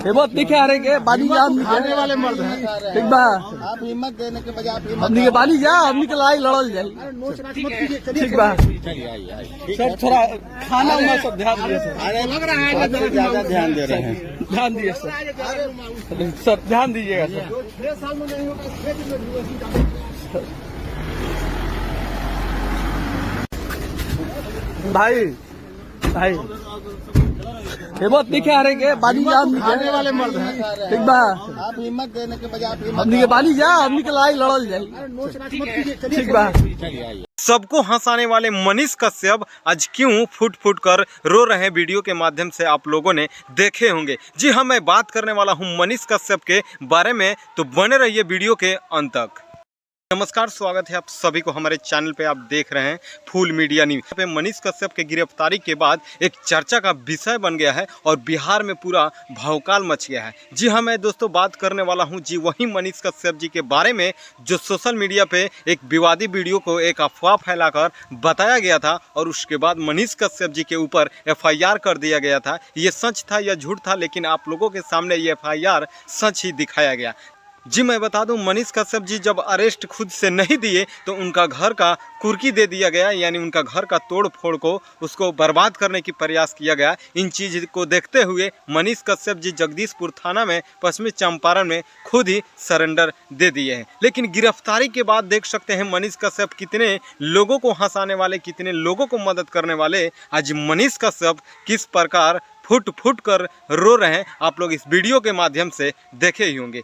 ये बहुत दिखे आ रहे के बाली जा खाने वाले मर्द हैं। ठीक बा आप हिम्मत देने के बजाय आप हमनी के बाली जा हमनी के लड़ाई लड़ल जाए। ठीक बा सर थोड़ा खाना उना सब ध्यान दिए सर। लग रहा है ज्यादा ध्यान दे रहे हैं। ध्यान दिए सर। सर ध्यान दीजिएगा सर। भाई भाई ये बहुत दिखे आ रहे के बाली जा खाने वाले मर्द हैं। ठीक बा आप हिम्मत देने के बजाय आप हमनी के बाली जा हमनी के लड़ाई लड़ल जाए। ठीक बा सबको हंसाने वाले मनीष कश्यप आज क्यों फुट फुट कर रो रहे हैं, वीडियो के माध्यम से आप लोगों ने देखे होंगे। जी हाँ, मैं बात करने वाला हूं मनीष कश्यप के बारे में, तो बने रहिए वीडियो के अंत तक। नमस्कार, स्वागत है आप सभी को हमारे चैनल पे। आप देख रहे हैं फुल मीडिया न्यूज। यहाँ पे मनीष कश्यप के गिरफ्तारी के बाद एक चर्चा का विषय बन गया है और बिहार में पूरा भौकाल मच गया है। जी हाँ, मैं दोस्तों बात करने वाला हूँ जी वही मनीष कश्यप जी के बारे में जो सोशल मीडिया पे एक विवादी वीडियो को एक अफवाह फैलाकर बताया गया था और उसके बाद मनीष कश्यप जी के ऊपर FIR कर दिया गया था। ये सच था या झूठ था, लेकिन आप लोगों के सामने ये FIR सच ही दिखाया गया। जी मैं बता दूं, मनीष कश्यप जी जब अरेस्ट खुद से नहीं दिए तो उनका घर का कुर्की दे दिया गया, यानी उनका घर का तोड़ फोड़ को उसको बर्बाद करने की प्रयास किया गया। इन चीज़ को देखते हुए मनीष कश्यप जी जगदीशपुर थाना में पश्चिमी चंपारण में खुद ही सरेंडर दे दिए हैं। लेकिन गिरफ्तारी के बाद देख सकते हैं मनीष कश्यप कितने लोगों को हंसाने वाले, कितने लोगों को मदद करने वाले। आज मनीष कश्यप किस प्रकार फुट फुट कर रो रहे हैं, आप लोग इस वीडियो के माध्यम से देखे ही होंगे।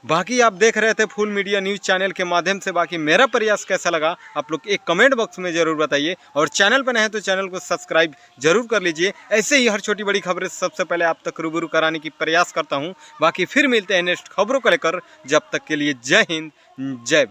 बाकी आप देख रहे थे फुल मीडिया न्यूज़ चैनल के माध्यम से। बाकी मेरा प्रयास कैसा लगा आप लोग एक कमेंट बॉक्स में ज़रूर बताइए, और चैनल पर नए हैं तो चैनल को सब्सक्राइब जरूर कर लीजिए। ऐसे ही हर छोटी बड़ी खबरें सबसे पहले आप तक रूबरू कराने की प्रयास करता हूं। बाकी फिर मिलते हैं नेक्स्ट खबरों को लेकर, जब तक के लिए जय हिंद जय भारत।